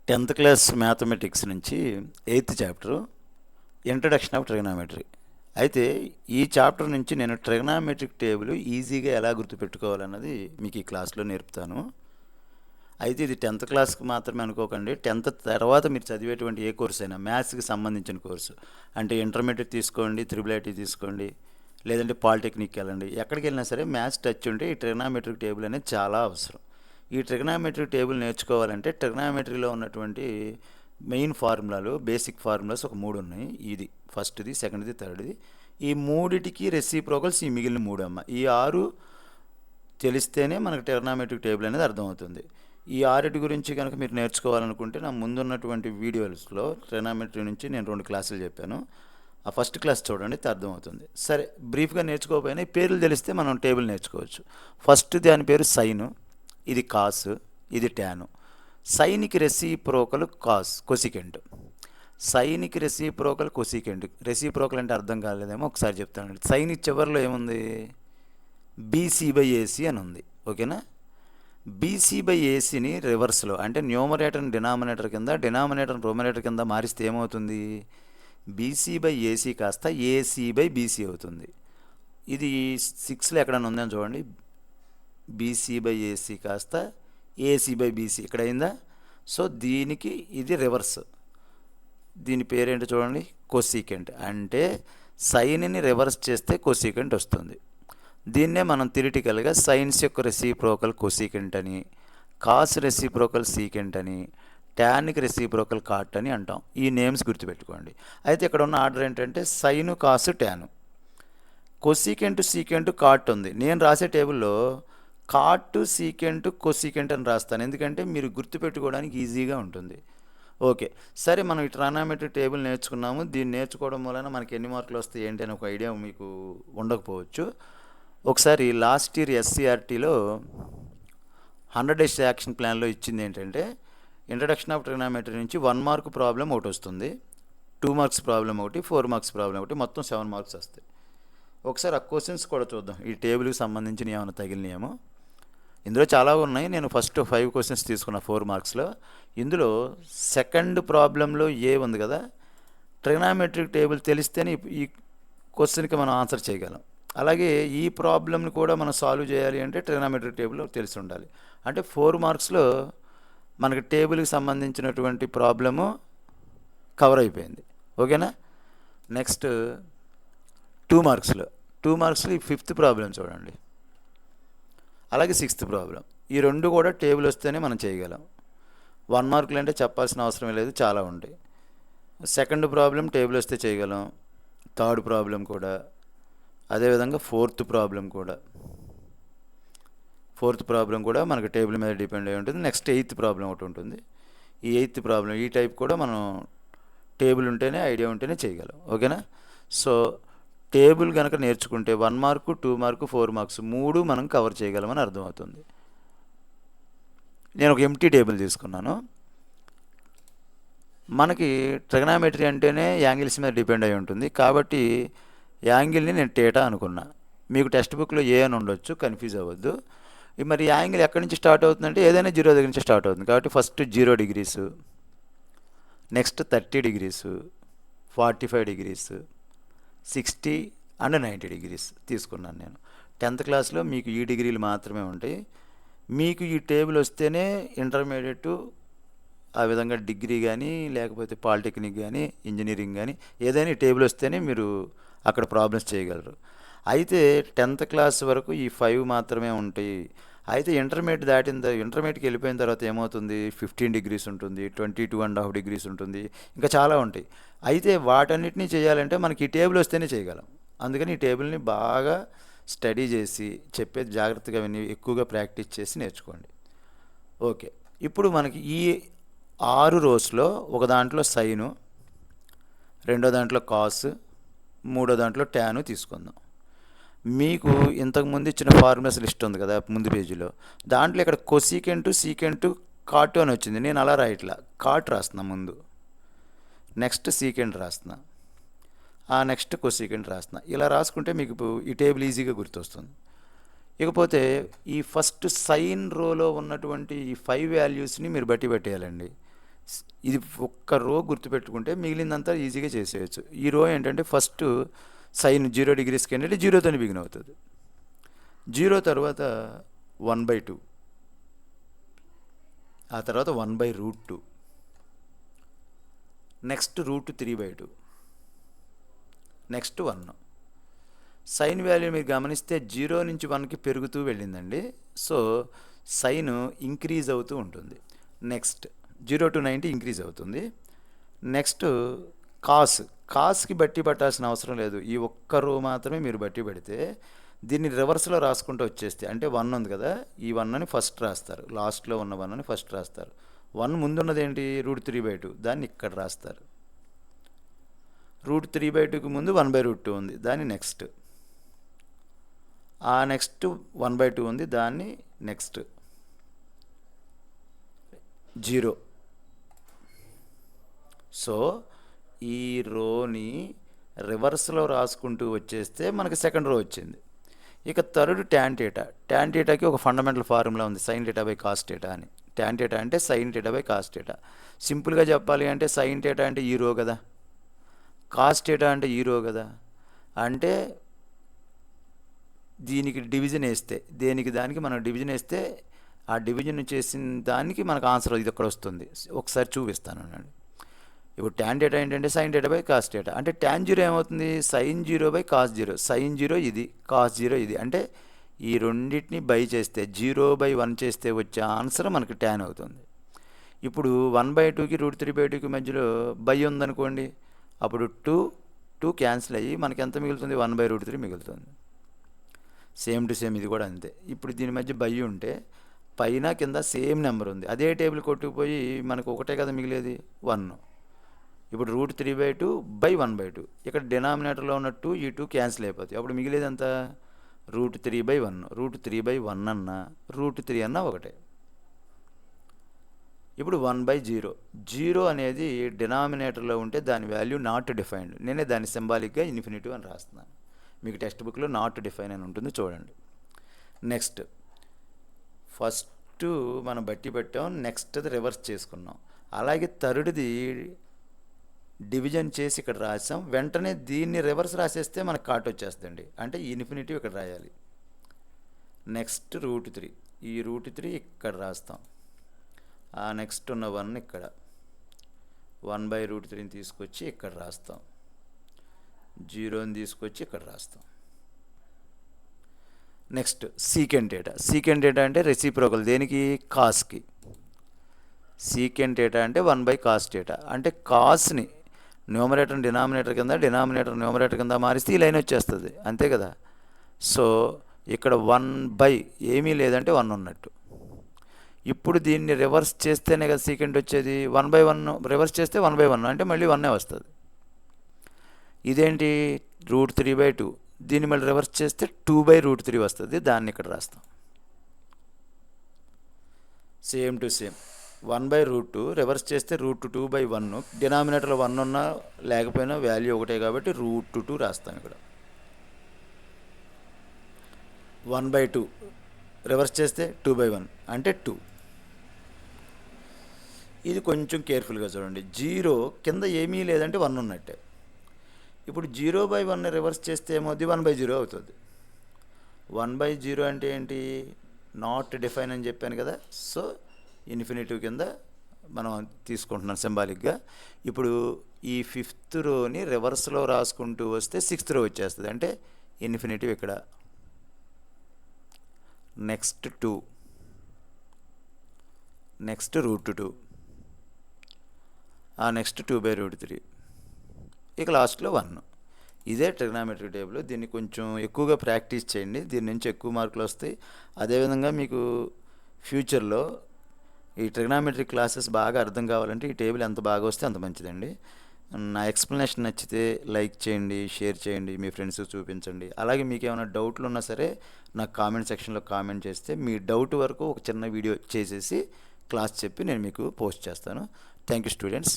10th class mathematics నుంచి 8th chapter introduction of trigonometry. అయితే ఈ చాప్టర్ నుంచి నేను ట్రిగనామెట్రిక్ టేబుల్ ఈజీగా ఎలా గుర్తుపెట్టుకోవాలన్నది మీకు ఈ క్లాస్లో నేర్పుతాను. అయితే ఇది 10th క్లాస్కి మాత్రమే అనుకోకండి. 10th తర్వాత మీరు చదివేటువంటి ఏ కోర్స్ అయినా మ్యాథ్స్కి సంబంధించిన కోర్సు అంటే ఇంటర్మీడియట్ తీసుకోండి, త్రిబుల్ ఐటీ తీసుకోండి, లేదంటే పాలిటెక్నిక్ వెళ్ళండి, ఎక్కడికి వెళ్ళినా సరే మ్యాథ్స్ టచ్ ఉంటే ఈ ట్రిగనామెట్రిక్ టేబుల్ అనేది చాలా అవసరం. ఈ ట్రిగనామెట్రిక్ టేబుల్ నేర్చుకోవాలంటే ట్రిగనామెట్రీలో ఉన్నటువంటి మెయిన్ ఫార్ములాలు, బేసిక్ ఫార్ములాస్ ఒక 3 ఉన్నాయి. ఇది ఫస్ట్ది, సెకండ్ది, థర్డ్ది. ఈ మూడిటికి రెసిప్రోకల్స్ ఈ మిగిలిన 3 అమ్మ. ఈ 6 తెలిస్తేనే మనకు ట్రిగనామెట్రిక్ టేబుల్ అనేది అర్థమవుతుంది. ఈ 6 గురించి కనుక మీరు నేర్చుకోవాలనుకుంటే నా ముందున్నటువంటి వీడియోస్లో ట్రిగనామెట్రీ నుంచి నేను 2 క్లాసులు చెప్పాను. ఆ ఫస్ట్ క్లాస్ చూడండి, అర్థమవుతుంది. సరే, బ్రీఫ్గా నేర్చుకోకపోయినా ఈ పేర్లు తెలిస్తే మనం టేబుల్ నేర్చుకోవచ్చు. ఫస్ట్ దాని పేరు సైను, ఇది కాస్, ఇది ట్యాను. సైన్కి రెసిప్రోకల్ కాస్, కొసికెంట్. సైన్కి రెసిప్రోకల్ కొసికెంట్. రెసిప్రోకల్ అంటే అర్థం కాలేదేమో, ఒకసారి చెప్తాను. సైన్ చివరిలో ఏముంది? BC/AC అని ఉంది. ఓకేనా? BC/ACని రివర్స్లో అంటే న్యూమరేటర్ని డినామినేటర్ కింద, డినామినేటర్ని రోమినేటర్ కింద మారిస్తే ఏమవుతుంది? BC/AC కాస్త AC/BC అవుతుంది. ఇది 6లో ఎక్కడన్నా ఉందని చూడండి. BC/AC కాస్త AC/BC ఇక్కడ అయిందా? సో దీనికి ఇది రివర్స్. దీని పేరేంటి చూడండి, కొసీకెంట్. అంటే సైన్ని రివర్స్ చేస్తే కొసీకెంట్ వస్తుంది. దీన్నే మనం థియరిటికల్గా సైన్స్ యొక్క రెసిప్రోకల్ కొసీకెంట్ అని, కాస్ రెసిప్రోకల్ సీకెంట్ అని, ట్యాన్కి రెసిప్రోకల్ కాట్ అని అంటాం. ఈ నేమ్స్ గుర్తుపెట్టుకోండి. అయితే ఇక్కడ ఉన్న ఆర్డర్ ఏంటంటే సైను, కాసు, ట్యాను. కొసీకెంట్, సీకెంట్, కాట్ ఉంది. నేను రాసే టేబుల్లో కాట్, సీకెంట్, కొసీకెంట్ అని రాస్తాను, ఎందుకంటే మీరు గుర్తుపెట్టుకోవడానికి ఈజీగా ఉంటుంది. ఓకే, సరే, మనం ఈ ట్రిగనామెట్రిక్ టేబుల్ నేర్చుకున్నాము. దీన్ని నేర్చుకోవడం వలన మనకి ఎన్ని మార్కులు వస్తాయి ఏంటి అని ఒక ఐడియా మీకు ఉండకపోవచ్చు. ఒకసారి లాస్ట్ ఇయర్ SCRTలో 100 డేస్ యాక్షన్ ప్లాన్లో ఇచ్చింది ఏంటంటే ఇంట్రడక్షన్ ఆఫ్ ట్రిగనామెట్రీ నుంచి 1 మార్క్ ప్రాబ్లం ఒకటి వస్తుంది, 2 మార్క్స్ ప్రాబ్లం ఒకటి, 4 మార్క్స్ ప్రాబ్లం ఒకటి, మొత్తం 7 మార్క్స్ వస్తాయి. ఒకసారి ఆ క్వశ్చన్స్ కూడా చూద్దాం, ఈ టేబుల్కి సంబంధించిన ఏమైనా తగిలినాయేమో. ఇందులో చాలా ఉన్నాయి. నేను ఫస్ట్ 5 క్వశ్చన్స్ తీసుకున్నా 4 మార్క్స్లో. ఇందులో సెకండ్ ప్రాబ్లంలో ఏ ఉంది కదా, ట్రిగనామెట్రిక్ టేబుల్ తెలిస్తేనే ఈ క్వశ్చన్కి మనం ఆన్సర్ చేయగలం. అలాగే ఈ ప్రాబ్లమ్ని కూడా మనం సాల్వ్ చేయాలి అంటే ట్రిగనామెట్రిక్ టేబుల్ తెలిసి ఉండాలి. అంటే 4 మార్క్స్లో మనకి టేబుల్కి సంబంధించినటువంటి ప్రాబ్లము కవర్ అయిపోయింది. ఓకేనా? నెక్స్ట్ 2 మార్క్స్లో ఈ 5th ప్రాబ్లం చూడండి, అలాగే 6th ప్రాబ్లం. ఈ 2 కూడా టేబుల్ వస్తేనే మనం చేయగలం. 1 మార్కులు అంటే చెప్పాల్సిన అవసరం లేదు, చాలా ఉంటాయి. సెకండ్ ప్రాబ్లం టేబుల్ వస్తే చేయగలం, థర్డ్ ప్రాబ్లం కూడా, అదేవిధంగా 4th ప్రాబ్లం కూడా మనకు టేబుల్ మీద డిపెండ్ అయి ఉంటుంది. నెక్స్ట్ 8th ప్రాబ్లం ఒకటి ఉంటుంది. ఈ 8th ప్రాబ్లం ఈ టైప్ కూడా మనం టేబుల్ ఉంటేనే, ఐడియా ఉంటేనే చేయగలం. ఓకేనా? సో టేబుల్ కనుక నేర్చుకుంటే 1 మార్కు, 2 మార్కు, 4 మార్క్స్ 3 మనం కవర్ చేయగలమని అర్థమవుతుంది. నేను ఒక ఎంటీ టేబుల్ తీసుకున్నాను. మనకి ట్రిగనామెట్రీ అంటేనే యాంగిల్స్ మీద డిపెండ్ అయి ఉంటుంది, కాబట్టి యాంగిల్ని నేను టేటా అనుకున్నా. మీకు టెక్స్ట్ బుక్లో ఏ అని ఉండొచ్చు, కన్ఫ్యూజ్ అవ్వద్దు. మరి యాంగిల్ ఎక్కడి నుంచి స్టార్ట్ అవుతుందంటే ఏదైనా 0 దగ్గర నుంచి స్టార్ట్ అవుతుంది. కాబట్టి first 0 degrees, next 30 degrees, 45 degrees, 60 and 90 degrees తీసుకున్నాను నేను. 10th క్లాస్లో మీకు ఈ డిగ్రీలు మాత్రమే ఉంటాయి. మీకు ఈ టేబుల్ వస్తేనే ఇంటర్మీడియట్, ఆ విధంగా డిగ్రీ కానీ, లేకపోతే పాలిటెక్నిక్ కానీ, ఇంజనీరింగ్ కానీ, ఏదైనా ఈ టేబుల్ వస్తేనే మీరు అక్కడ ప్రాబ్లమ్స్ చేయగలరు. అయితే 10th క్లాస్ వరకు ఈ 5 మాత్రమే ఉంటాయి. అయితే ఇంటర్మీడియట్కి వెళ్ళిపోయిన తర్వాత ఏమవుతుంది? 15 degrees ఉంటుంది, 22.5 degrees ఉంటుంది, ఇంకా చాలా ఉంటాయి. అయితే వాటన్నిటినీ చేయాలంటే మనకి ఈ టేబుల్ వస్తేనే చేయగలం. అందుకని ఈ టేబుల్ని బాగా స్టడీ చేసి, చెప్పేది జాగ్రత్తగా విని, ఎక్కువగా ప్రాక్టీస్ చేసి నేర్చుకోండి. ఓకే, ఇప్పుడు మనకి ఈ 6 రోస్లో ఒక దాంట్లో సైను, రెండో దాంట్లో కాస్, మూడో దాంట్లో ట్యాను తీసుకుందాం. మీకు ఇంతకుముందు ఇచ్చిన ఫార్ములాస్ లిస్ట్ ఉంది కదా ముందు పేజీలో, దాంట్లో ఇక్కడ కొసీకెంటు, సీకెంటు, కాటు అని వచ్చింది. నేను అలా రాయట్లా, కాట్ రాస్తున్నా ముందు, నెక్స్ట్ సీకెంట్ రాస్తున్నా, ఆ నెక్స్ట్ కొసీకెంట్ రాస్తున్నా. ఇలా రాసుకుంటే మీకు ఈ టేబుల్ ఈజీగా గుర్తొస్తుంది. ఇకపోతే ఈ ఫస్ట్ సైన్ రోలో ఉన్నటువంటి ఈ 5 వాల్యూస్ని మీరు బట్టి పెట్టేయాలండి. ఇది ఒక్క రో గుర్తుపెట్టుకుంటే మిగిలిందంతా ఈజీగా చేసేయచ్చు. ఈ రో ఏంటంటే ఫస్ట్ సైన్ 0 డిగ్రీస్కి ఏంటంటే జీరోతోని బిగిన్ అవుతుంది. 0 తర్వాత 1/2, ఆ తర్వాత 1/√2, నెక్స్ట్ √3/2, నెక్స్ట్ 1. సైన్ వాల్యూ మీరు గమనిస్తే 0 నుంచి 1కి పెరుగుతూ వెళ్ళిందండి. సో సైన్ ఇంక్రీజ్ అవుతూ ఉంటుంది. నెక్స్ట్ 0 to 90 ఇంక్రీజ్ అవుతుంది. నెక్స్ట్ కాస్కి బట్టి పట్టాల్సిన అవసరం లేదు. ఈ ఒక్క రో మాత్రమే మీరు బట్టి పెడితే దీన్ని రివర్స్లో రాసుకుంటూ వచ్చేస్తే, అంటే 1 ఉంది కదా, ఈ 1 అని ఫస్ట్ రాస్తారు, లాస్ట్లో ఉన్న 1 అని ఫస్ట్ రాస్తారు. 1 ముందున్నది ఏంటి, √3/2, దాన్ని ఇక్కడ రాస్తారు. √3/2కి ముందు 1/√2 ఉంది, దాన్ని నెక్స్ట్. ఆ నెక్స్ట్ 1/2 ఉంది, దాన్ని నెక్స్ట్ 0. సో ఈ రోని రివర్స్లో రాసుకుంటూ వచ్చేస్తే మనకి సెకండ్ రో వచ్చింది. ఇక థర్డ్ ట్యాన్ థీటాకి ఒక ఫండమెంటల్ ఫార్ములా ఉంది, sin θ / cos θ అని. ట్యాన్ θ అంటే sin θ / cos θ. సింపుల్గా చెప్పాలి అంటే sin θ అంటే ఈ రో కదా, cos θ అంటే ఈ రో కదా. అంటే దీనికి డివిజన్ వేస్తే, దేనికి దానికి మనం డివిజన్ వేస్తే ఆ డివిజన్ చేసిన దానికి మనకు ఆన్సర్ ఇది ఇక్కడ వస్తుంది. ఒకసారి చూపిస్తాను అండి. ఇప్పుడు ట్యాన్ θ ఏంటంటే sin θ / cos θ. అంటే tan 0 ఏమవుతుంది, sin 0 / cos 0. sin 0 ఇది, cos 0 ఇది. అంటే ఈ రెండింటిని బై చేస్తే 0/1 చేస్తే వచ్చే ఆన్సర్ మనకి tan అవుతుంది. ఇప్పుడు 1/2కి √3/2కి మధ్యలో బై ఉందనుకోండి, అప్పుడు 2 క్యాన్సిల్ అయ్యి మనకి ఎంత మిగులుతుంది, 1/√3 మిగులుతుంది. సేమ్ టు సేమ్ ఇది కూడా అంతే. ఇప్పుడు దీని మధ్య బై ఉంటే పైన కింద సేమ్ నెంబర్ ఉంది, అదే టేబుల్ కొట్టుకుపోయి మనకు ఒకటే కదా మిగిలేది, 1. ఇప్పుడు √3/2/1/2, ఇక్కడ డినామినేటర్లో ఉన్న 2 ఈ 2 క్యాన్సిల్ అయిపోతాయి. అప్పుడు మిగిలేది ఎంత, √3/1. √3/1 అన్నా √3 అన్నా ఒకటే. ఇప్పుడు 1/0. 0 అనేది డినామినేటర్లో ఉంటే దాని వాల్యూ నాట్ డిఫైన్డ్. నేనే దాన్ని సింబాలిక్గా ఇన్ఫినిటీ అని రాస్తున్నాను. మీకు టెక్స్ట్ బుక్లో నాట్ డిఫైన్ అని ఉంటుంది, చూడండి. నెక్స్ట్ ఫస్ట్ మనం బట్టి పెట్టాం, నెక్స్ట్ అది రివర్స్ చేసుకున్నాం. అలాగే థర్డ్ది డివిజన్ చేసి ఇక్కడ రాసాం, వెంటనే దీన్ని రివర్స్ రాసేస్తే మనకు కాట్ వచ్చేస్తుందండి. అంటే ఇన్ఫినిటీ ఇక్కడ రాయాలి. నెక్స్ట్ √3, ఈ √3 ఇక్కడ రాస్తాం. ఆ నెక్స్ట్ ఉన్న 1 ఇక్కడ 1/√3ని తీసుకొచ్చి ఇక్కడ రాస్తాం. 0ని తీసుకొచ్చి ఇక్కడ రాస్తాం. నెక్స్ట్ సీకెంట్ θ అంటే రెసిప్రోకల్, దేనికి, కాస్కి. సీకెంట్ θ అంటే 1/cos θ. అంటే కాస్ని న్యూమరేటర్ డినామినేటర్ కింద, డినామినేటర్ న్యూమరేటర్ కింద మారిస్తే ఈ లైన్ వచ్చేస్తుంది, అంతే కదా. సో ఇక్కడ 1/, ఏమీ లేదంటే 1 ఉన్నట్టు. ఇప్పుడు దీన్ని రివర్స్ చేస్తేనే కదా సీకెంట్ వచ్చేది. 1/1 రివర్స్ చేస్తే 1/1 అంటే మళ్ళీ 1 వస్తుంది. ఇదేంటి, √3/2. దీన్ని మళ్ళీ రివర్స్ చేస్తే 2/√3 వస్తుంది, దాన్ని ఇక్కడ రాస్తాం. సేమ్ టు సేమ్ 1/√2 రివర్స్ చేస్తే √2/1. డినామినేటర్లో 1 ఉన్నా లేకపోయినా వాల్యూ ఒకటే కాబట్టి √2 రాస్తాం ఇక్కడ. 1/2 రివర్స్ చేస్తే 2/1 అంటే 2. ఇది కొంచెం కేర్ఫుల్గా చూడండి. 0 కింద ఏమీ లేదంటే 1 ఉన్నట్టే. ఇప్పుడు 0/1 రివర్స్ చేస్తే ఏమవుతుంది, 1/0 అవుతుంది. 1/0 అంటే ఏంటి, నాట్ డిఫైన్ అని చెప్పాను కదా. సో ఇన్ఫినిటివ్ కింద మనం తీసుకుంటున్నాం సింబాలిక్గా. ఇప్పుడు ఈ 5th రోని రివర్స్లో రాసుకుంటూ వస్తే 6th రో వచ్చేస్తుంది, అంటే ఇన్ఫినిటివ్ ఇక్కడ. నెక్స్ట్ 2, నెక్స్ట్ √2, ఆ నెక్స్ట్ 2/√3, ఇక లాస్ట్లో 1. ఇదే ట్రిగ్నామెట్రీ టేబుల్. దీన్ని కొంచెం ఎక్కువగా ప్రాక్టీస్ చేయండి, దీని నుంచి ఎక్కువ మార్కులు వస్తాయి. అదేవిధంగా మీకు ఫ్యూచర్లో ఈ ట్రిగ్నామెట్రీ క్లాసెస్ బాగా అర్థం కావాలంటే ఈ టేబుల్ ఎంత బాగా వస్తే అంత మంచిదండి. నా ఎక్స్ప్లెనేషన్ నచ్చితే లైక్ చేయండి, షేర్ చేయండి, మీ ఫ్రెండ్స్కి చూపించండి. అలాగే మీకు ఏమైనా డౌట్లు ఉన్నా సరే నాకు కామెంట్ సెక్షన్లో కామెంట్ చేస్తే మీ డౌట్ వరకు ఒక చిన్న వీడియో చేసేసి క్లాస్ చెప్పి నేను మీకు పోస్ట్ చేస్తాను. Thank you students.